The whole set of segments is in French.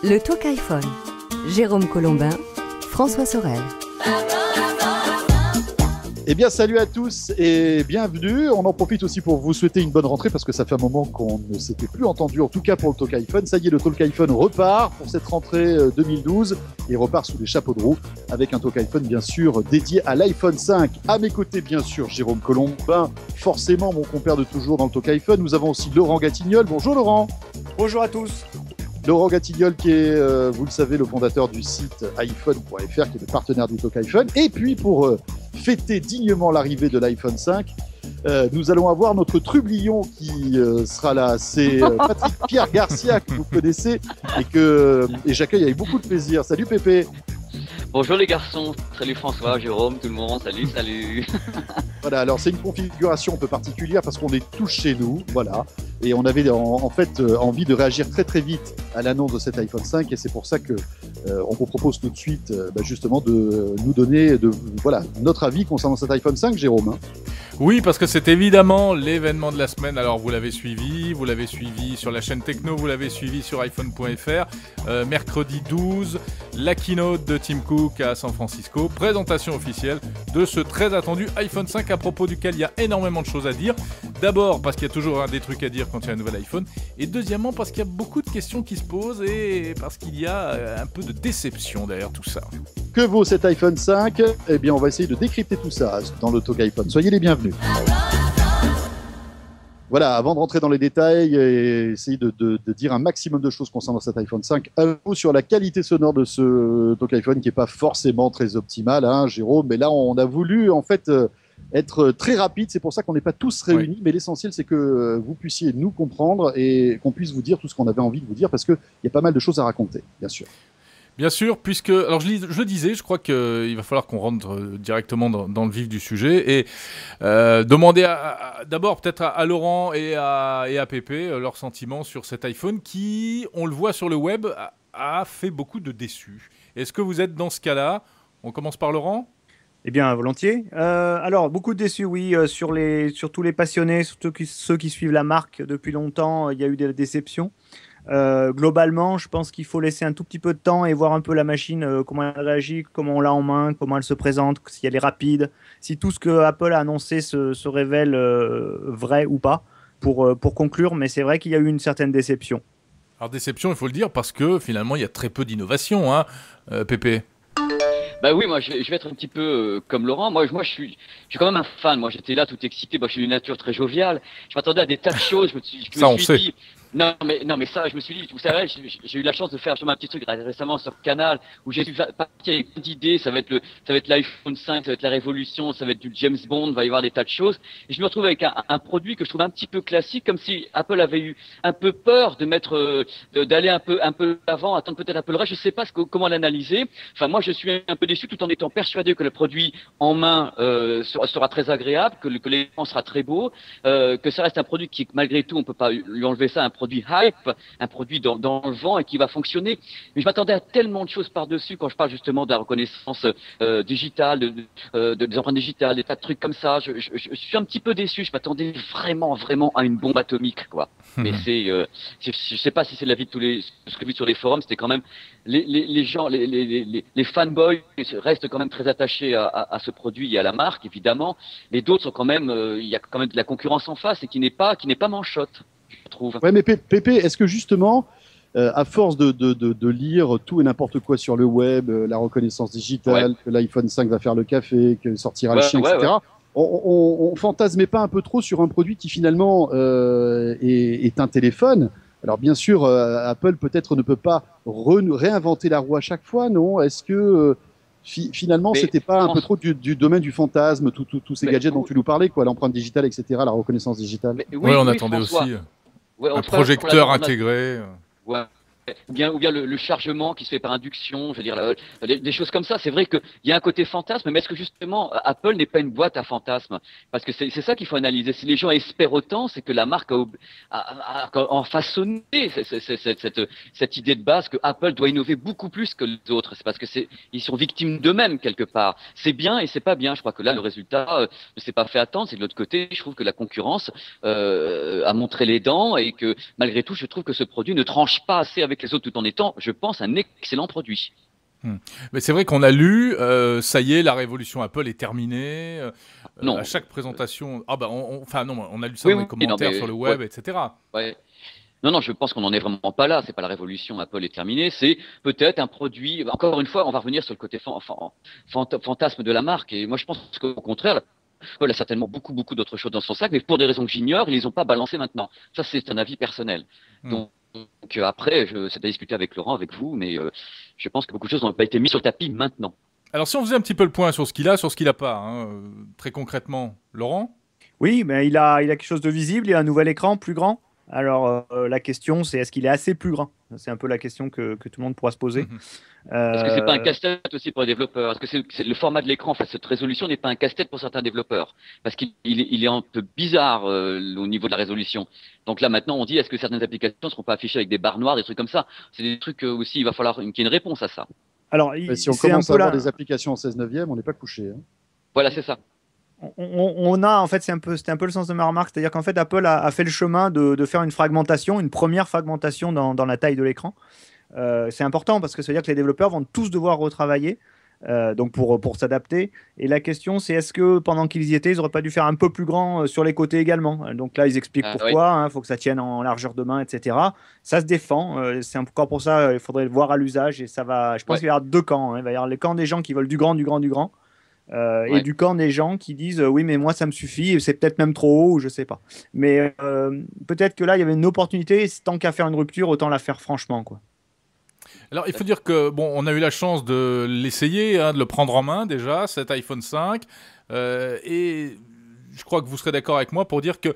Le Talk iPhone. Jérôme Colombin, François Sorel. Eh bien, salut à tous et bienvenue. On en profite aussi pour vous souhaiter une bonne rentrée parce que ça fait un moment qu'on ne s'était plus entendu, en tout cas pour le Talk iPhone. Ça y est, le Talk iPhone repart pour cette rentrée 2012 et repart sous les chapeaux de roue avec un Talk iPhone, bien sûr, dédié à l'iPhone 5. À mes côtés, bien sûr, Jérôme Colombin, forcément mon compère de toujours dans le Talk iPhone. Nous avons aussi Laurent Gatignol. Bonjour Laurent. Bonjour à tous. Laurent Gatignol qui est, vous le savez, le fondateur du site iPhone.fr, qui est le partenaire du Talk iPhone. Et puis pour fêter dignement l'arrivée de l'iPhone 5, nous allons avoir notre trublion qui sera là. C'est Patrick Pierre Garcia que vous connaissez et j'accueille avec beaucoup de plaisir. Salut Pépé. Bonjour les garçons, salut François, Jérôme, tout le monde, salut. Voilà, alors c'est une configuration un peu particulière parce qu'on est tous chez nous, voilà. Et on avait en fait envie de réagir très très vite à l'annonce de cet iPhone 5 et c'est pour ça que on vous propose tout de suite justement de nous donner notre avis concernant cet iPhone 5, Jérôme. Oui, parce que c'est évidemment l'événement de la semaine. Alors vous l'avez suivi sur la chaîne Techno, vous l'avez suivi sur iPhone.fr. Mercredi 12, la keynote de Tim Cook à San Francisco, présentation officielle de ce très attendu iPhone 5 à propos duquel il y a énormément de choses à dire. D'abord parce qu'il y a toujours des trucs à dire quand il y a un nouvel iPhone, et deuxièmement parce qu'il y a beaucoup de questions qui se posent et parce qu'il y a un peu de déception derrière tout ça. Que vaut cet iPhone 5 ? Eh bien, on va essayer de décrypter tout ça dans le Talk iPhone. Soyez les bienvenus. Voilà, avant de rentrer dans les détails et essayer de dire un maximum de choses concernant cet iPhone 5, un mot sur la qualité sonore de ce Talk iPhone qui n'est pas forcément très optimale, hein, Jérôme. Mais là, on a voulu en fait être très rapide. C'est pour ça qu'on n'est pas tous réunis. Oui. Mais l'essentiel, c'est que vous puissiez nous comprendre et qu'on puisse vous dire tout ce qu'on avait envie de vous dire parce qu'il y a pas mal de choses à raconter, bien sûr. Bien sûr, puisque, alors je le disais, je crois qu'il va falloir qu'on rentre directement dans le vif du sujet et demander d'abord peut-être à Laurent et à Pépé leurs sentiments sur cet iPhone qui, on le voit sur le web, a fait beaucoup de déçus. Est-ce que vous êtes dans ce cas-là ? On commence par Laurent ? Eh bien, volontiers. Alors, beaucoup de déçus, oui, sur tous les passionnés, surtout ceux qui suivent la marque depuis longtemps, il y a eu des déceptions. Globalement, je pense qu'il faut laisser un tout petit peu de temps et voir un peu la machine, comment elle réagit, comment on l'a en main, comment elle se présente, si elle est rapide, si tout ce que Apple a annoncé se révèle vrai ou pas, pour conclure. Mais c'est vrai qu'il y a eu une certaine déception. Alors déception, il faut le dire, parce que finalement, il y a très peu d'innovation, hein, Pépé. Bah oui, moi je vais être un petit peu comme Laurent. Moi je suis quand même un fan. Moi j'étais là tout excité. Moi je suis d'une nature très joviale. Je m'attendais à des tas de choses. Je me suis dit, non mais ça, je me suis dit, vous savez, j'ai eu la chance de faire un petit truc récemment sur Canal où j'ai parti avec plein d'idées. Ça va être l'iPhone 5, ça va être la révolution, ça va être du James Bond, il va y avoir des tas de choses. Et je me retrouve avec un produit que je trouve un petit peu classique, comme si Apple avait eu un peu peur de d'aller un peu avant, attendre peut-être un peu le reste. Je sais pas comment l'analyser. Enfin, moi je suis un peu déçu tout en étant persuadé que le produit en main sera très agréable, que l'écran sera très beau, que ça reste un produit qui, malgré tout, on peut pas lui enlever ça, un produit hype, un produit dans le vent et qui va fonctionner. Mais je m'attendais à tellement de choses par-dessus quand je parle justement de la reconnaissance digitale, des empreintes digitales, des tas de trucs comme ça. Je suis un petit peu déçu. Je m'attendais vraiment à une bombe atomique, quoi. Mais je sais pas si c'est l'avis de tous ce que j'ai vu sur les forums, c'était quand même les gens, les fanboys restent quand même très attachés à ce produit et à la marque, évidemment. Les d'autres sont quand même, il y a quand même de la concurrence en face et qui n'est pas manchotte, je trouve. Ouais, mais Pépé, est-ce que justement, à force de lire tout et n'importe quoi sur le web, la reconnaissance digitale, que l'iPhone 5 va faire le café, que sortira le chien, etc., on fantasmait pas un peu trop sur un produit qui finalement est un téléphone? Alors bien sûr, Apple peut-être ne peut pas réinventer la roue à chaque fois, non? Est-ce que finalement, c'était pas un peu trop du domaine du fantasme, tous ces gadgets dont tu nous parlais, quoi, l'empreinte digitale, etc., la reconnaissance digitale? Oui, on attendait aussi un projecteur intégré. Ouais. ou bien le chargement qui se fait par induction, je veux dire, des choses comme ça. C'est vrai qu'il y a un côté fantasme, mais est-ce que justement Apple n'est pas une boîte à fantasmes? Parce que c'est ça qu'il faut analyser. Si les gens espèrent autant, c'est que la marque a façonné cette idée de base que Apple doit innover beaucoup plus que les autres. C'est parce que ils sont victimes d'eux-mêmes quelque part. C'est bien et c'est pas bien. Je crois que là, le résultat ne s'est pas fait attendre. C'est de l'autre côté, je trouve que la concurrence a montré les dents et que malgré tout, je trouve que ce produit ne tranche pas assez avec avec les autres tout en étant, je pense, un excellent produit. Mais c'est vrai qu'on a lu, ça y est, la révolution Apple est terminée. Non. À chaque présentation, on a lu ça dans les commentaires sur le web, etc. Ouais. Non, je pense qu'on n'en est vraiment pas là. C'est pas la révolution Apple est terminée. C'est peut-être un produit. Encore une fois, on va revenir sur le côté fantasme de la marque. Et moi, je pense qu'au contraire, Apple a certainement beaucoup d'autres choses dans son sac, mais pour des raisons que j'ignore, ils les ont pas balancées maintenant. Ça, c'est un avis personnel. Donc après, c'est à discuter avec Laurent, avec vous, mais je pense que beaucoup de choses n'ont pas été mises sur le tapis maintenant. Alors, si on faisait un petit peu le point sur ce qu'il a, sur ce qu'il n'a pas, très concrètement, Laurent? Oui, mais il a quelque chose de visible, il a un nouvel écran plus grand. Alors, la question, c'est est-ce qu'il est assez plus grand? C'est un peu la question que tout le monde pourra se poser. Est-ce que c'est pas un casse-tête aussi pour les développeurs? Est-ce que c'est le format de l'écran, cette résolution n'est pas un casse-tête pour certains développeurs? Parce qu'il est un peu bizarre au niveau de la résolution. Donc là, maintenant, on dit est-ce que certaines applications ne seront pas affichées avec des barres noires, des trucs comme ça? C'est des trucs aussi, il va falloir qu'il y ait une réponse à ça. Alors, si on commence à avoir des applications en 16/9, on n'est pas couché. Voilà, c'est ça. En fait, c'était un peu le sens de ma remarque, c'est-à-dire qu'en fait, Apple a fait le chemin de faire une fragmentation, une première fragmentation dans la taille de l'écran. C'est important parce que ça veut dire que les développeurs vont tous devoir retravailler donc pour s'adapter. Et la question, c'est est-ce que pendant qu'ils y étaient, ils n'auraient pas dû faire un peu plus grand sur les côtés également? Donc là, ils expliquent pourquoi, il faut que ça tienne en largeur de main, etc. Ça se défend. C'est encore pour ça, il faudrait le voir à l'usage. Et ça va, je pense qu'il va y avoir deux camps. Il va y avoir les camps des gens qui veulent du grand. Et du camp des gens qui disent oui mais moi ça me suffit et c'est peut-être même trop haut ou je sais pas, mais peut-être que là il y avait une opportunité et tant qu'à faire une rupture autant la faire franchement quoi. Alors il faut dire que on a eu la chance de l'essayer, de le prendre en main déjà cet iPhone 5 et je crois que vous serez d'accord avec moi pour dire que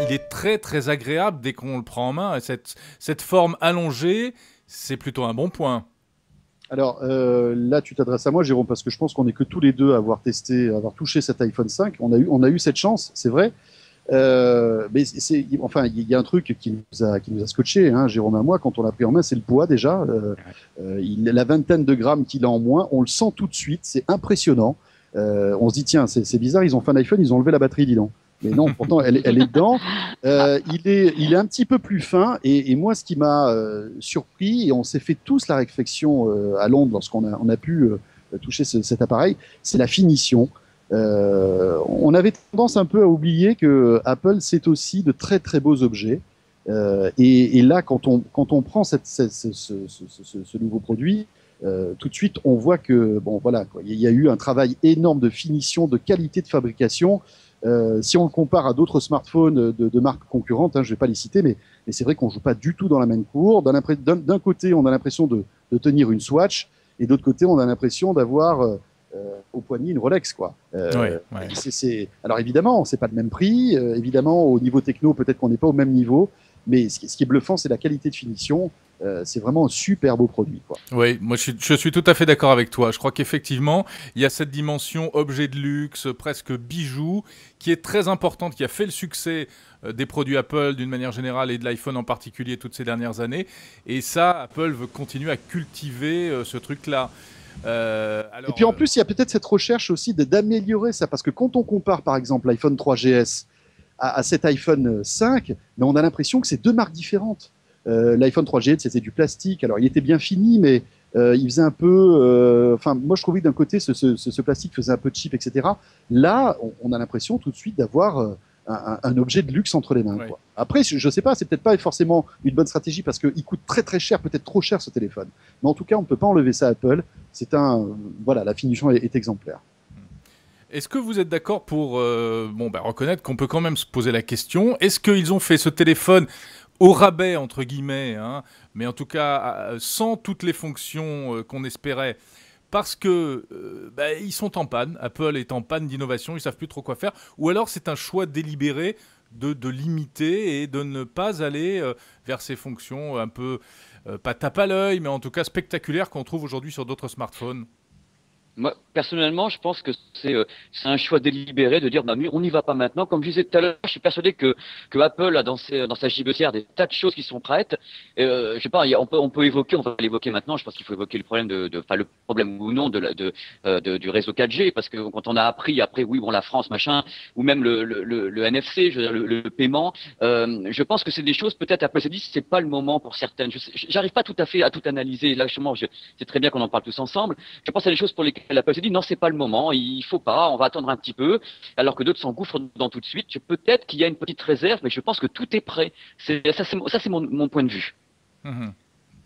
il est très très agréable dès qu'on le prend en main et cette forme allongée c'est plutôt un bon point. Alors là, tu t'adresses à moi, Jérôme, parce que je pense qu'on n'est que tous les deux à avoir touché cet iPhone 5. On a eu cette chance, c'est vrai. Mais il y a un truc qui nous a scotché, Jérôme et moi, quand on l'a pris en main, c'est le poids déjà. La vingtaine de grammes qu'il a en moins, on le sent tout de suite, c'est impressionnant. On se dit, tiens, c'est bizarre, ils ont fait un iPhone, ils ont enlevé la batterie, dis donc. Mais non, pourtant, elle est dedans. Il est un petit peu plus fin. Et moi, ce qui m'a surpris, et on s'est fait tous la réflexion à Londres lorsqu'on a pu toucher cet appareil, c'est la finition. On avait tendance un peu à oublier que Apple, c'est aussi de très très beaux objets. Et là, quand on prend ce nouveau produit, tout de suite, on voit que il y a eu un travail énorme de finition, de qualité de fabrication. Si on le compare à d'autres smartphones de marques concurrentes, je ne vais pas les citer, mais c'est vrai qu'on ne joue pas du tout dans la même cour. D'un côté, on a l'impression de tenir une Swatch, et d'autre côté, on a l'impression d'avoir au poignet une Rolex, quoi. Alors évidemment, c'est pas le même prix. Évidemment, au niveau techno, peut-être qu'on n'est pas au même niveau. Mais ce qui est bluffant, c'est la qualité de finition. C'est vraiment un super beau produit, quoi. Oui, moi je suis tout à fait d'accord avec toi. Je crois qu'effectivement, il y a cette dimension objet de luxe, presque bijou, qui est très importante, qui a fait le succès des produits Apple d'une manière générale et de l'iPhone en particulier toutes ces dernières années. Et ça, Apple veut continuer à cultiver ce truc-là. Et puis en plus, il y a peut-être cette recherche aussi d'améliorer ça, parce que quand on compare par exemple l'iPhone 3GS à cet iPhone 5, mais on a l'impression que c'est deux marques différentes. L'iPhone 3GS, c'était du plastique, alors il était bien fini, mais il faisait un peu... moi je trouvais que d'un côté, ce plastique faisait un peu cheap, etc. Là, on a l'impression tout de suite d'avoir un objet de luxe entre les mains. Quoi. Après, je ne sais pas, c'est peut-être pas forcément une bonne stratégie parce qu'il coûte très très cher, peut-être trop cher ce téléphone. Mais en tout cas, on ne peut pas enlever ça à Apple. La finition est exemplaire. Est-ce que vous êtes d'accord pour reconnaître qu'on peut quand même se poser la question, est-ce qu'ils ont fait ce téléphone au rabais, entre guillemets, mais en tout cas sans toutes les fonctions qu'on espérait, parce que ils sont en panne, Apple est en panne d'innovation, ils ne savent plus trop quoi faire, ou alors c'est un choix délibéré de limiter et de ne pas aller vers ces fonctions un peu, pas tape à l'œil, mais en tout cas spectaculaires qu'on trouve aujourd'hui sur d'autres smartphones? Moi, personnellement, je pense que c'est un choix délibéré de dire bah, on n'y va pas maintenant. Comme je disais tout à l'heure, je suis persuadé que Apple a dans sa gibecière des tas de choses qui sont prêtes. Je sais pas, on peut évoquer, on va l'évoquer maintenant. Je pense qu'il faut évoquer le problème le problème ou non du réseau 4G, parce que quand on a appris après, oui, bon, la France, machin, ou même le NFC, je veux dire, le paiement, je pense que c'est des choses peut-être Apple s'est dit c'est pas le moment pour certaines. J'arrive pas tout à fait à tout analyser. Là, justement, c'est très bien qu'on en parle tous ensemble. Je pense à des choses pour lesquelles Apple s'est dit non, c'est pas le moment, il faut pas, on va attendre un petit peu, alors que d'autres s'engouffrent dedans tout de suite. Peut-être qu'il y a une petite réserve, mais je pense que tout est prêt. Ça, c'est mon point de vue.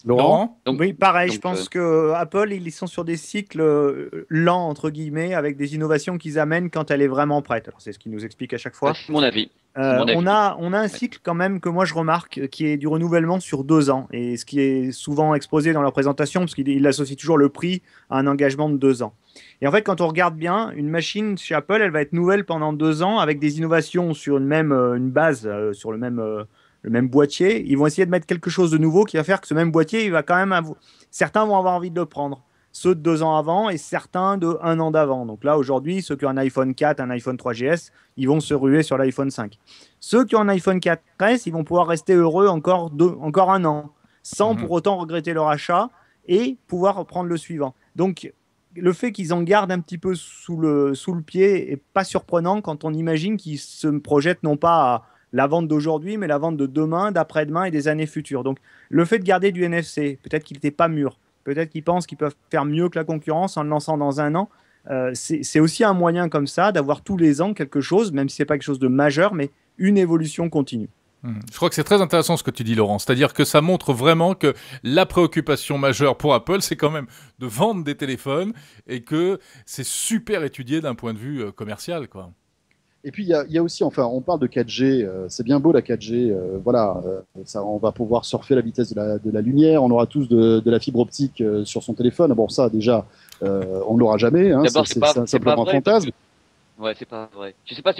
Laurent? Oui, pareil, je pense que Apple, ils sont sur des cycles lents, entre guillemets, avec des innovations qu'ils amènent quand elle est vraiment prête. Alors, c'est ce qu'ils nous expliquent à chaque fois. C'est mon avis. On a un cycle quand même que moi je remarque qui est du renouvellement sur 2 ans, et ce qui est souvent exposé dans leur présentation, parce qu'il associe toujours le prix à un engagement de 2 ans. Et en fait, quand on regarde bien, une machine chez Apple, elle va être nouvelle pendant 2 ans avec des innovations sur une base, sur le même boîtier. Ils vont essayer de mettre quelque chose de nouveau qui va faire que ce même boîtier, il va quand même certains vont avoir envie de le prendre. Ceux de 2 ans avant et certains de 1 an d'avant. Donc là, aujourd'hui, ceux qui ont un iPhone 4, un iPhone 3GS, ils vont se ruer sur l'iPhone 5. Ceux qui ont un iPhone 4S, ils vont pouvoir rester heureux encore 1 an, sans pour autant regretter leur achat et pouvoir reprendre le suivant. Donc, le fait qu'ils en gardent un petit peu sous le pied est pas surprenant quand on imagine qu'ils se projettent non pas à la vente d'aujourd'hui, mais la vente de demain, d'après-demain et des années futures. Donc, le fait de garder du NFC, peut-être qu'il n'était pas mûr. Peut-être qu'ils pensent qu'ils peuvent faire mieux que la concurrence en le lançant dans 1 an. C'est aussi un moyen comme ça d'avoir tous les ans quelque chose, même si ce n'est pas quelque chose de majeur, mais une évolution continue. Je crois que c'est très intéressant ce que tu dis, Laurent. C'est-à-dire que ça montre vraiment que la préoccupation majeure pour Apple, c'est quand même de vendre des téléphones et que c'est super étudié d'un point de vue commercial, quoi. Et puis, il y a aussi, enfin, on parle de 4G, c'est bien beau la 4G, ça, on va pouvoir surfer la vitesse de la lumière, on aura tous de la fibre optique sur son téléphone. Bon, ça, déjà, on ne l'aura jamais, hein, c'est simplement un fantasme. Ouais, c'est pas vrai. Je sais pas,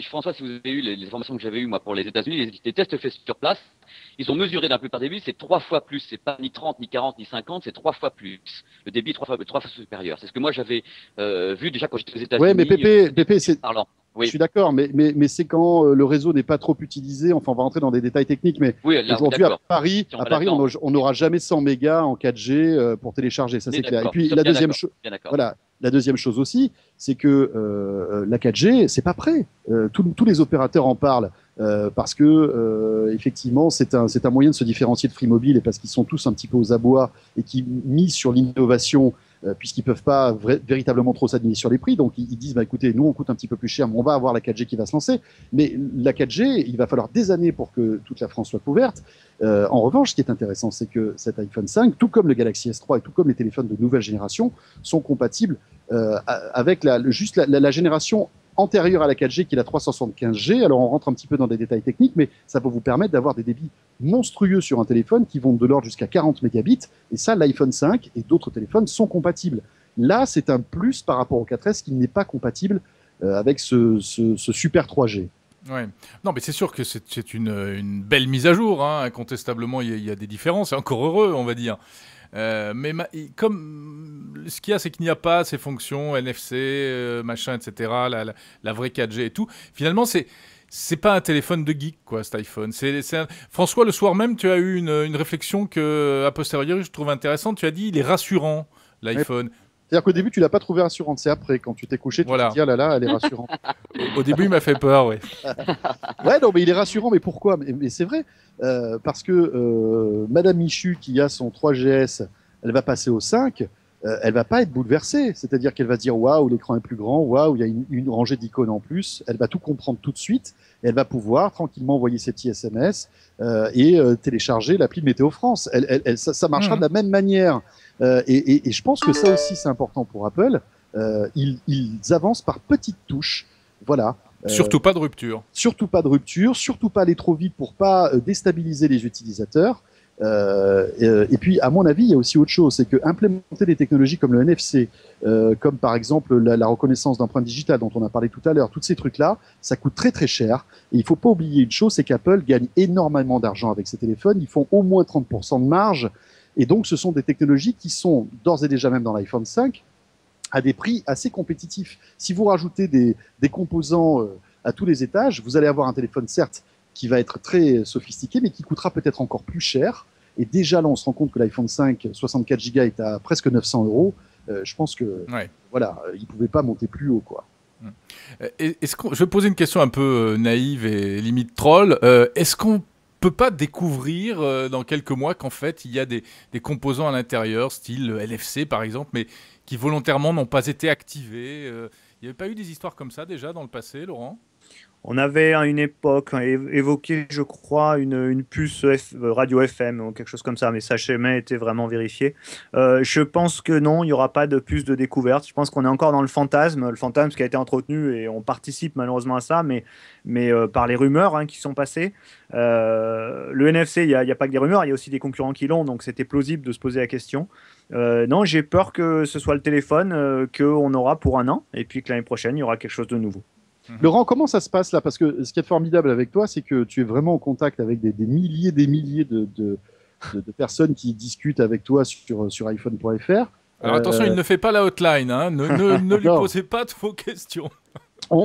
François, si vous avez eu les informations que j'avais eues, moi, pour les États-Unis, les tests faits sur place, ils ont mesuré d'un peu par débit, c'est 3 fois plus. C'est pas ni 30, ni 40, ni 50, c'est 3 fois plus. Le débit est 3 fois supérieur. C'est ce que moi j'avais vu déjà quand j'étais aux États-Unis. Ouais, mais Pépé, c'est. Oui. Je suis d'accord, mais c'est quand le réseau n'est pas trop utilisé. Enfin, on va rentrer dans des détails techniques, mais oui, aujourd'hui à Paris, on n'aura jamais 100 mégas en 4G pour télécharger. Ça, c'est clair. Et puis la deuxième chose aussi, c'est que la 4G, c'est pas prêt. Tous les opérateurs en parlent parce que effectivement, c'est un moyen de se différencier de Free Mobile et parce qu'ils sont tous un petit peu aux abois et qui misent sur l'innovation. Puisqu'ils peuvent pas véritablement trop s'aligner sur les prix. Donc, ils disent, bah, écoutez, nous, on coûte un petit peu plus cher, mais on va avoir la 4G qui va se lancer. Mais la 4G, il va falloir des années pour que toute la France soit couverte. En revanche, ce qui est intéressant, c'est que cet iPhone 5, tout comme le Galaxy S3 et tout comme les téléphones de nouvelle génération, sont compatibles avec la génération antérieure à la 4G qui est la 375G. Alors on rentre un petit peu dans des détails techniques, mais ça va vous permettre d'avoir des débits monstrueux sur un téléphone qui vont de l'ordre jusqu'à 40 mégabits. Et ça, l'iPhone 5 et d'autres téléphones sont compatibles. Là, c'est un plus par rapport au 4S qui n'est pas compatible avec ce super 3G. Ouais. Non, mais c'est sûr que c'est une belle mise à jour, hein. Incontestablement, il y a des différences, et encore heureux, on va dire. Mais comme ce qu'il y a, c'est qu'il n'y a pas ces fonctions NFC, machin, etc., la vraie 4G et tout. Finalement, c'est pas un téléphone de geek, quoi, cet iPhone. François, le soir même, tu as eu une réflexion que, a posteriori, je trouve intéressante. Tu as dit, il est rassurant, l'iPhone. Ouais. C'est-à-dire qu'au début, tu l'as pas trouvé rassurante. C'est après, quand tu t'es couché, tu te dis, ah là, elle est rassurante. Au début, il m'a fait peur, oui. Ouais, non, mais il est rassurant. Mais pourquoi ? Mais c'est vrai. Parce que Madame Michu, qui a son 3GS, elle va passer au 5. Elle va pas être bouleversée. C'est-à-dire qu'elle va se dire, waouh, l'écran est plus grand. Waouh, il y a une rangée d'icônes en plus. Elle va tout comprendre tout de suite. Et elle va pouvoir tranquillement envoyer ses petits SMS et télécharger l'appli Météo France. Ça marchera de la même manière. Et je pense que ça aussi, c'est important pour Apple. Ils avancent par petites touches. Voilà. Surtout pas de rupture. Surtout pas de rupture. Surtout pas aller trop vite pour pas déstabiliser les utilisateurs. Et puis, à mon avis, il y a aussi autre chose. C'est que implémenter des technologies comme le NFC, comme par exemple la reconnaissance d'empreintes digitales dont on a parlé tout à l'heure, tous ces trucs-là, ça coûte très très cher. Et il faut pas oublier une chose, c'est qu'Apple gagne énormément d'argent avec ses téléphones. Ils font au moins 30% de marge. Et donc, ce sont des technologies qui sont d'ores et déjà même dans l'iPhone 5 à des prix assez compétitifs. Si vous rajoutez des composants à tous les étages, vous allez avoir un téléphone, certes, qui va être très sophistiqué, mais qui coûtera peut-être encore plus cher. Et déjà, là, on se rend compte que l'iPhone 5, 64 Go est à presque 900 €. Je pense que, voilà, il ne pouvait pas monter plus haut, quoi. Je vais poser une question un peu naïve et limite troll. Est-ce qu'on peut pas découvrir dans quelques mois qu'en fait, il y a des composants à l'intérieur, style LFC par exemple, mais qui volontairement n'ont pas été activés Il n'y avait pas eu des histoires comme ça déjà dans le passé, Laurent ? On avait à une époque évoqué, je crois, une puce radio FM ou quelque chose comme ça, mais ça n'a jamais été vraiment vérifié. Je pense que non, il n'y aura pas de puce de découverte. Je pense qu'on est encore dans le fantasme qui a été entretenu et on participe malheureusement à ça, mais par les rumeurs qui sont passées. Le NFC, il n'y a pas que des rumeurs, il y a aussi des concurrents qui l'ont, donc c'était plausible de se poser la question. Non, j'ai peur que ce soit le téléphone qu'on aura pour un an et puis que l'année prochaine, il y aura quelque chose de nouveau. Laurent, comment ça se passe là? Parce que ce qui est formidable avec toi, c'est que tu es vraiment en contact avec des milliers de personnes qui discutent avec toi sur iPhone.fr. Alors attention, il ne fait pas la hotline, ne lui posez pas de vos questions.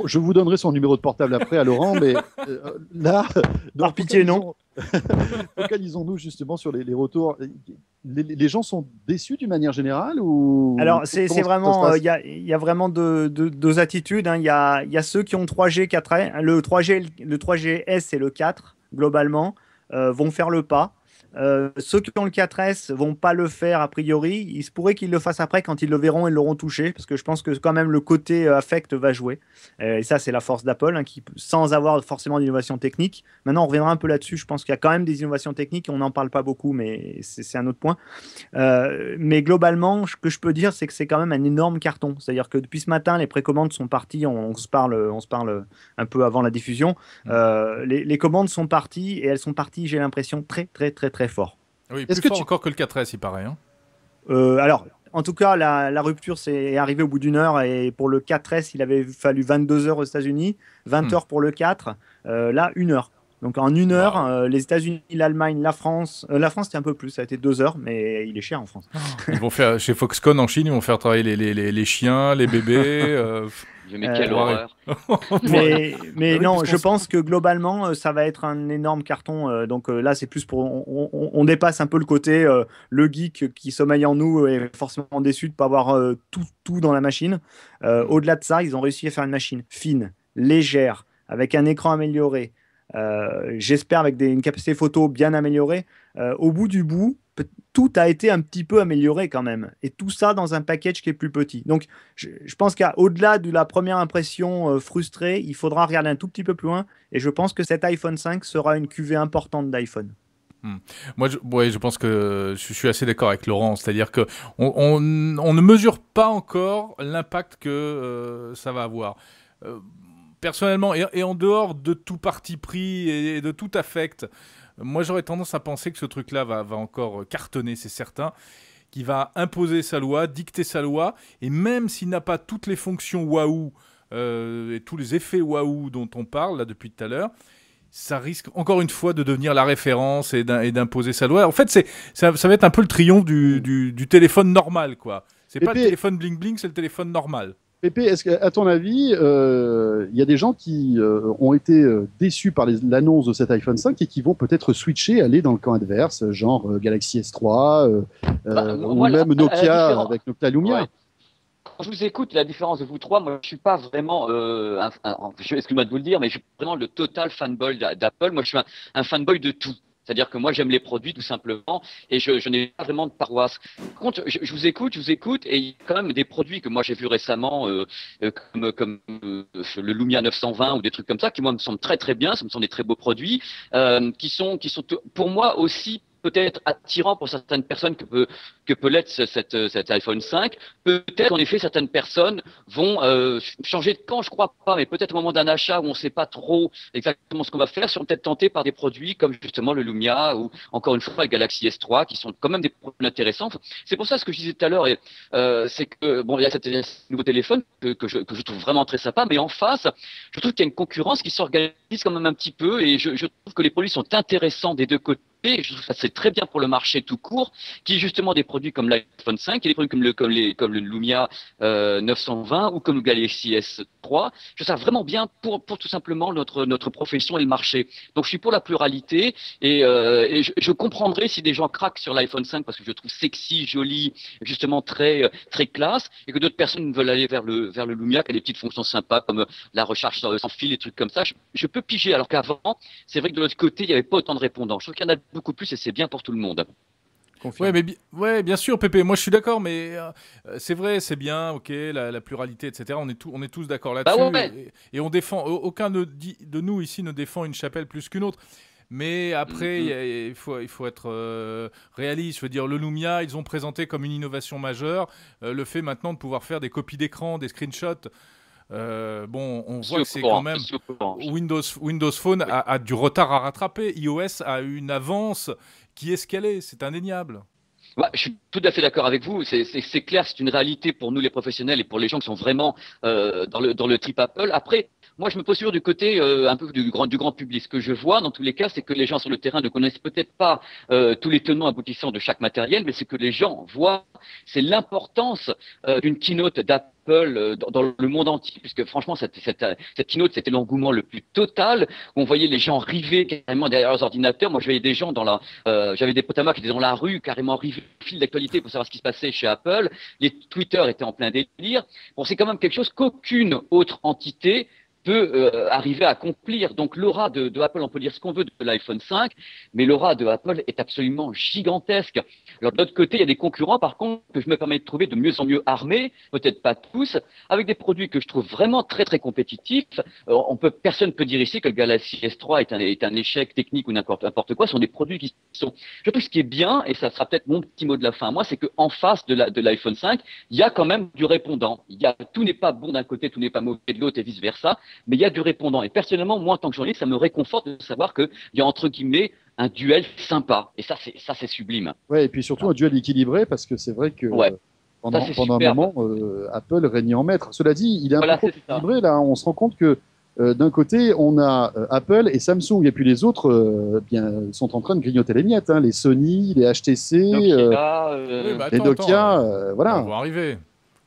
Je vous donnerai son numéro de portable après à Laurent, mais là... Par pitié, non. Focalisons-nous justement sur les retours. Les gens sont déçus d'une manière générale ou... Alors, c'est vraiment, il y a vraiment deux attitudes. Il y a ceux qui ont 3G, 4S, le 3GS et le 4, globalement, vont faire le pas. Ceux qui ont le 4S vont pas le faire a priori. Il se pourrait qu'ils le fassent après quand ils le verront et l'auront touché, parce que je pense que quand même le côté affect va jouer. Et ça, c'est la force d'Apple, qui, sans avoir forcément d'innovation technique. Maintenant, on reviendra un peu là-dessus. Je pense qu'il y a quand même des innovations techniques. On n'en parle pas beaucoup, mais c'est un autre point. Mais globalement, ce que je peux dire, c'est que c'est quand même un énorme carton. C'est-à-dire que depuis ce matin, les précommandes sont parties. On se parle un peu avant la diffusion. Les commandes sont parties et elles sont parties, j'ai l'impression, très fort. Oui, plus fort encore que le 4S, il paraît. Alors, en tout cas, la rupture est arrivée au bout d'une heure et pour le 4S, il avait fallu 22 heures aux États-Unis, 20 heures pour le 4, là, 1 heure. Donc en 1 heure, les États-Unis, l'Allemagne, la France c'était un peu plus, ça a été 2 heures, mais il est cher en France. Ils vont faire, chez Foxconn en Chine, ils vont faire travailler les chiens, les bébés. Mais quelle horreur. Mais non, je pense que globalement, ça va être un énorme carton. Donc là, c'est plus pour... On dépasse un peu le côté, le geek qui sommeille en nous est forcément déçu de ne pas avoir tout dans la machine. Au-delà de ça, ils ont réussi à faire une machine fine, légère, avec un écran amélioré. J'espère avec une capacité photo bien améliorée. Au bout du bout, tout a été un petit peu amélioré quand même. Et tout ça dans un package qui est plus petit. Donc, je pense qu'au-delà de la première impression frustrée, il faudra regarder un tout petit peu plus loin. Et je pense que cet iPhone 5 sera une cuvée importante d'iPhone. Moi, je pense que je suis assez d'accord avec Laurent. C'est-à-dire qu'on ne mesure pas encore l'impact que ça va avoir. Personnellement, et en dehors de tout parti pris et de tout affect, moi j'aurais tendance à penser que ce truc-là va encore cartonner, c'est certain, qu'il va imposer sa loi, dicter sa loi, et même s'il n'a pas toutes les fonctions waouh et tous les effets waouh dont on parle là depuis tout à l'heure, ça risque encore une fois de devenir la référence et d'imposer sa loi. En fait, ça va être un peu le triomphe du téléphone normal, quoi. C'est pas le téléphone bling-bling, c'est le téléphone normal. Pépé, est-ce qu'à ton avis, il y a des gens qui ont été déçus par l'annonce de cet iPhone 5 et qui vont peut-être switcher, aller dans le camp adverse, genre Galaxy S3 ou même Nokia avec Nokia Lumia? Ouais. Quand je vous écoute, la différence de vous trois, moi je suis pas vraiment, excuse-moi de vous le dire, mais je suis vraiment le total fanboy d'Apple. Moi je suis un fanboy de tout. C'est-à-dire que moi, j'aime les produits tout simplement et je n'ai pas vraiment de paroisse. Par contre, je vous écoute et il y a quand même des produits que moi j'ai vus récemment comme le Lumia 920 ou des trucs comme ça qui moi me semblent très très bien, ça me sont des très beaux produits qui sont pour moi aussi peut-être attirant pour certaines personnes que peut l'être cet iPhone 5. Peut-être en effet certaines personnes vont changer de camp, je crois pas, mais peut-être au moment d'un achat où on ne sait pas trop exactement ce qu'on va faire, seront peut-être tentés par des produits comme justement le Lumia ou encore une fois le Galaxy S3 qui sont quand même des produits intéressants. C'est pour ça ce que je disais tout à l'heure, c'est que bon, il y a ce nouveau téléphone que je trouve vraiment très sympa, mais en face, je trouve qu'il y a une concurrence qui s'organise quand même un petit peu et je trouve que les produits sont intéressants des deux côtés. je trouve que ça c'est très bien pour le marché tout court, qui est justement des produits comme l'iPhone 5, et des produits comme le Lumia 920 ou comme le Galaxy S3. Je trouve ça vraiment bien pour tout simplement notre profession et le marché. Donc je suis pour la pluralité et je comprendrais si des gens craquent sur l'iPhone 5 parce que je le trouve sexy, joli, justement très classe, et que d'autres personnes veulent aller vers le Lumia qui a des petites fonctions sympas comme la recharge sans fil, des trucs comme ça. Je peux piger, alors qu'avant, c'est vrai que de l'autre côté, il n'y avait pas autant de répondants. Je trouve qu'il y en a beaucoup plus et c'est bien pour tout le monde. Ouais, bien sûr, Pépé. Moi, je suis d'accord, mais c'est vrai, c'est bien, ok, la pluralité, etc. On est tous d'accord là-dessus, et on défend. Aucun de nous ici ne défend une chapelle plus qu'une autre. Mais après, il faut être réaliste. Je veux dire, le Lumia, ils ont présenté comme une innovation majeure le fait maintenant de pouvoir faire des copies d'écran, des screenshots. On voit que c'est quand même Windows Phone a du retard à rattraper. iOS a une avance qui est escalée, c'est indéniable. Je suis tout à fait d'accord avec vous. C'est clair, c'est une réalité pour nous les professionnels et pour les gens qui sont vraiment dans le trip Apple. Après, moi, je me pose toujours du côté un peu du grand public. Ce que je vois, dans tous les cas, c'est que les gens sur le terrain ne connaissent peut-être pas tous les tenants aboutissants de chaque matériel, mais ce que les gens voient, c'est l'importance d'une keynote d'Apple dans le monde entier, puisque franchement, cette keynote, c'était l'engouement le plus total. On voyait les gens rivés carrément derrière leurs ordinateurs. Moi, je voyais des gens j'avais des potes à moi qui étaient dans la rue, carrément rivés au fil d'actualité pour savoir ce qui se passait chez Apple. Les Twitter étaient en plein délire. Bon, c'est quand même quelque chose qu'aucune autre entité peut arriver à accomplir. Donc l'aura de Apple, on peut dire ce qu'on veut de l'iPhone 5, mais l'aura de Apple est absolument gigantesque. Alors de l'autre côté, il y a des concurrents par contre que je me permets de trouver de mieux en mieux armés, peut-être pas tous, avec des produits que je trouve vraiment très compétitifs. Personne ne peut dire ici que le Galaxy S3 est un échec technique ou n'importe quoi. Ce sont des produits qui sont... Je trouve ce qui est bien, et ça sera peut-être mon petit mot de la fin, moi, c'est qu'en face de l'iPhone 5, il y a quand même du répondant. Tout n'est pas bon d'un côté, tout n'est pas mauvais de l'autre et vice versa. Mais il y a du répondant. Et personnellement, moi, en tant que journaliste, ça me réconforte de savoir qu'il y a, entre guillemets, un duel sympa. Et ça, c'est sublime. Ouais, et puis surtout un duel équilibré, parce que c'est vrai que pendant un moment, Apple régnait en maître. Cela dit, il est un peu équilibré, là. On se rend compte que d'un côté, on a Apple et Samsung, et puis les autres sont en train de grignoter les miettes. Hein. Les Sony, les HTC, les Nokia, voilà. On va arriver.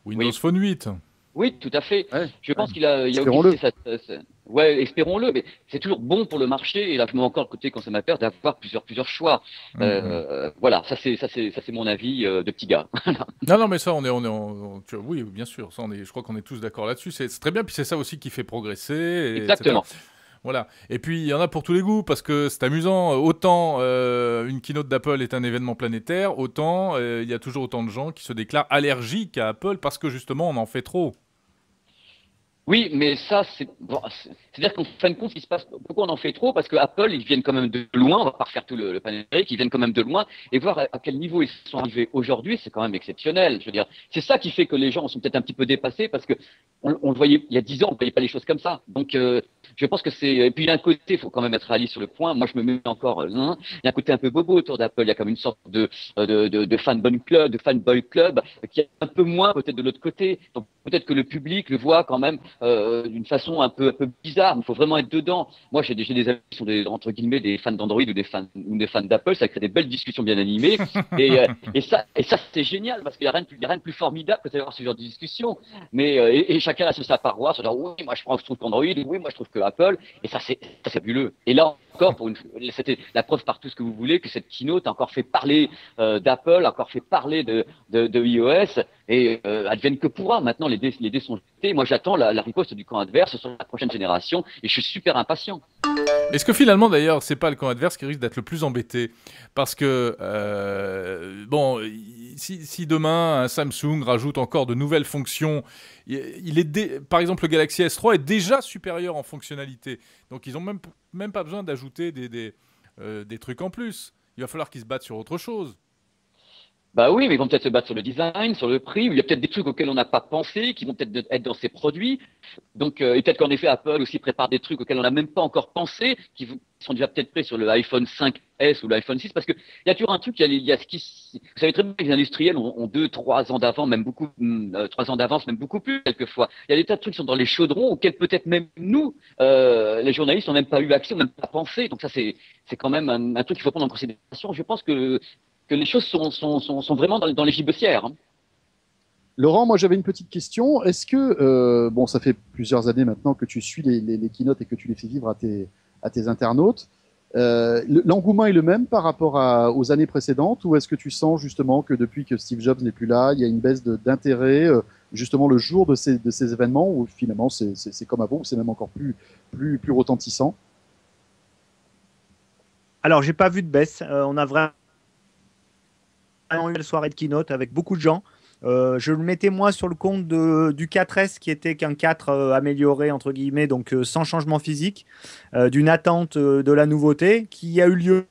Windows Phone 8. Oui, tout à fait. Je pense qu'il a espérons-le. Ouais, espérons-le, mais c'est toujours bon pour le marché. Et là, je me mets encore le côté quand ça m'appelle d'avoir plusieurs choix. Voilà, ça c'est mon avis de petit gars. non, mais ça, oui, bien sûr. Ça, je crois qu'on est tous d'accord là-dessus. C'est très bien, puis c'est ça aussi qui fait progresser. Exactement. Etc. Voilà. Et puis, il y en a pour tous les goûts, parce que c'est amusant. Autant une keynote d'Apple est un événement planétaire, autant il y a toujours autant de gens qui se déclarent allergiques à Apple parce que justement, on en fait trop. Oui, mais ça, c'est-à-dire qu'en fin de compte, il se passe, pourquoi on en fait trop? Parce que Apple, ils viennent quand même de loin, on va pas refaire tout le panel, ils viennent quand même de loin, et voir à quel niveau ils sont arrivés aujourd'hui, c'est quand même exceptionnel. Je veux dire, c'est ça qui fait que les gens sont peut-être un petit peu dépassés, parce que on le voyait il y a 10 ans, on ne voyait pas les choses comme ça. Donc, je pense que et puis il y a un côté, il faut quand même être réaliste sur le point. Moi, je me mets encore, il y a un côté un peu bobo autour d'Apple. Il y a comme une sorte de fanboy club, qui est un peu moins peut-être de l'autre côté. Donc, peut-être que le public le voit quand même d'une façon un peu bizarre. Il faut vraiment être dedans. Moi, j'ai des amis qui sont entre guillemets des fans d'Android ou des fans d'Apple. Ça crée des belles discussions bien animées. Et ça, c'est génial parce qu'il n'y a rien de plus formidable que d'avoir ce genre de discussion. Mais et chacun a sa paroisse. Se dire, oui, moi je trouve qu'Android, oui, moi je trouve que Apple. Et ça, c'est fabuleux. Et là encore, c'était la preuve par tout ce que vous voulez que cette keynote a encore fait parler d'Apple, a encore fait parler de iOS. Et advienne que pourra. Maintenant, les dés sont jetés. Moi, j'attends la riposte du camp adverse sur la prochaine génération et je suis super impatient. Est-ce que finalement, d'ailleurs, c'est pas le camp adverse qui risque d'être le plus embêté? Parce que, si demain, un Samsung rajoute encore de nouvelles fonctions, par exemple, le Galaxy S3 est déjà supérieur en fonctionnalité. Donc, ils n'ont même pas besoin d'ajouter des trucs en plus. Il va falloir qu'ils se battent sur autre chose. Bah oui, mais ils vont peut-être se battre sur le design, sur le prix, ou il y a peut-être des trucs auxquels on n'a pas pensé, qui vont peut-être être dans ces produits. Donc, et peut-être qu'en effet, Apple aussi prépare des trucs auxquels on n'a même pas encore pensé, qui sont déjà peut-être prêts sur le iPhone 5 S ou l'iPhone 6, parce que il y a toujours un truc, il y a ce qui, vous savez très bien que les industriels ont 2-3 ans d'avance, même beaucoup, 3 ans d'avance, même beaucoup plus quelquefois. Il y a des tas de trucs qui sont dans les chaudrons auxquels peut-être même nous, les journalistes, n'ont même pas eu accès, n'ont même pas pensé. Donc ça, c'est quand même un truc qu'il faut prendre en considération. Je pense que les choses sont vraiment dans les gibecières. Hein. Laurent, moi j'avais une petite question. Est-ce que, bon, ça fait plusieurs années maintenant que tu suis les keynotes et que tu les fais vivre à tes internautes. L'engouement est le même par rapport aux années précédentes, ou est-ce que tu sens justement que depuis que Steve Jobs n'est plus là, il y a une baisse d'intérêt justement le jour de ces événements, ou finalement c'est comme avant, ou c'est même encore plus retentissant? Alors, j'ai pas vu de baisse. On a vraiment eu une soirée de keynote avec beaucoup de gens. Je le mettais moi sur le compte du 4S qui était qu'un 4 amélioré entre guillemets, donc sans changement physique, d'une attente de la nouveauté qui a eu lieu.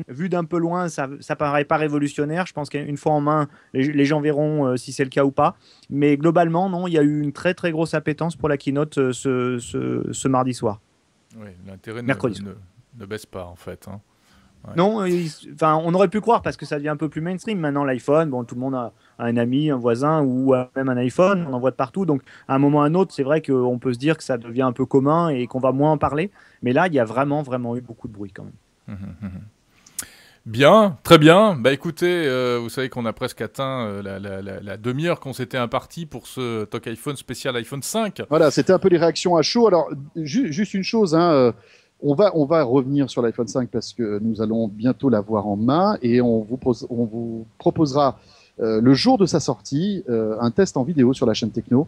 Vu d'un peu loin, ça paraît pas révolutionnaire. Je pense qu'une fois en main, les gens verront si c'est le cas ou pas. Mais globalement, non, il y a eu une très très grosse appétence pour la keynote ce mardi soir. Oui, l'intérêt ne baisse pas en fait. Hein. Ouais. Non, on aurait pu croire parce que ça devient un peu plus mainstream. Maintenant, l'iPhone, bon, tout le monde a un ami, un voisin ou même un iPhone, on en voit de partout. Donc, à un moment ou à un autre, c'est vrai qu'on peut se dire que ça devient un peu commun et qu'on va moins en parler. Mais là, il y a vraiment, vraiment eu beaucoup de bruit quand même. Bien, très bien. Bah écoutez, vous savez qu'on a presque atteint la demi-heure qu'on s'était imparti pour ce Talk iPhone spécial iPhone 5. Voilà, c'était un peu les réactions à chaud. Alors, juste une chose, hein, on va revenir sur l'iPhone 5 parce que nous allons bientôt l'avoir en main et on vous proposera le jour de sa sortie un test en vidéo sur la chaîne Techno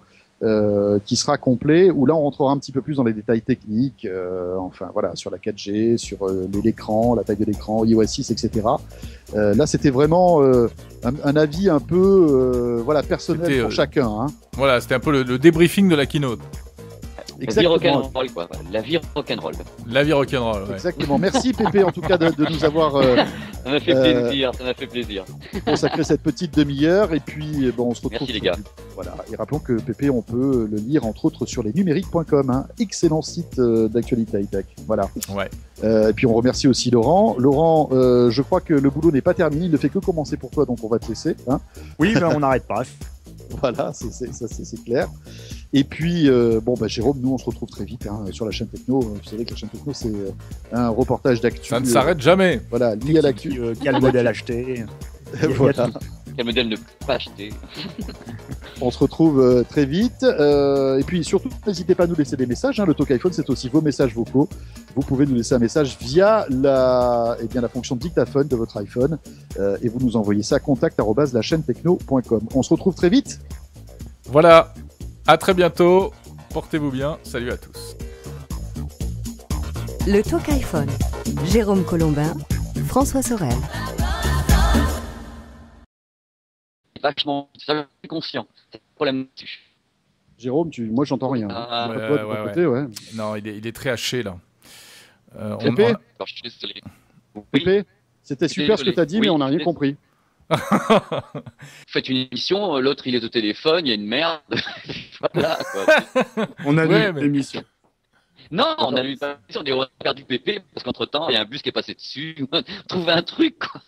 qui sera complet, où là on rentrera un petit peu plus dans les détails techniques, enfin voilà, sur la 4G, sur l'écran, la taille de l'écran, iOS 6, etc. Là c'était vraiment un avis un peu voilà, personnel pour chacun. Hein. Voilà, c'était un peu le débriefing de la keynote. Exactement. La vie rock'n'roll, quoi. La vie rock'n'roll. La vie rock'n'roll, ouais. Exactement. Merci Pépé en tout cas de nous avoir ça m'a fait plaisir, ça m'a fait plaisir. Consacré cette petite demi-heure et puis bon, on se retrouve. Merci les gars. Voilà. Et rappelons que Pépé, on peut le lire entre autres sur lesnumériques.com, hein. Excellent site d'actualité high-tech. Voilà. Ouais. Et puis on remercie aussi Laurent. Laurent, je crois que le boulot n'est pas terminé, il ne fait que commencer pour toi, donc on va te laisser. Hein. Oui, ben on n'arrête pas. Voilà, c'est clair. Et puis, Jérôme, nous on se retrouve très vite hein, sur la chaîne Techno. Vous savez que la chaîne Techno, c'est un reportage d'actu. Ça ne s'arrête jamais. Voilà, lié à l'actu. Quel modèle acheter voilà. Quel modèle ne pas acheter. On se retrouve très vite. Et puis surtout, n'hésitez pas à nous laisser des messages. Hein. Le Talk iPhone, c'est aussi vos messages vocaux. Vous pouvez nous laisser un message via la fonction dictaphone de votre iPhone. Et vous nous envoyez ça à contact@lachaînetechno.com. On se retrouve très vite. Voilà. À très bientôt. Portez-vous bien. Salut à tous. Le Talk iPhone. Jérôme Colombin, François Sorel. Vachement, c'est conscient. C'est le problème. Jérôme, moi j'entends rien. Ouais. Non, il est très haché là. Pépé, Alors, je suis désolé. Pépé, c'était super ce que tu as dit, mais on n'a rien compris. Vous faites une émission, l'autre il est au téléphone, il y a une merde. Voilà, quoi. On a vu l'émission. Non, on a lu l'émission, on a perdu Pépé parce qu'entre temps il y a un bus qui est passé dessus. Trouver un truc, quoi.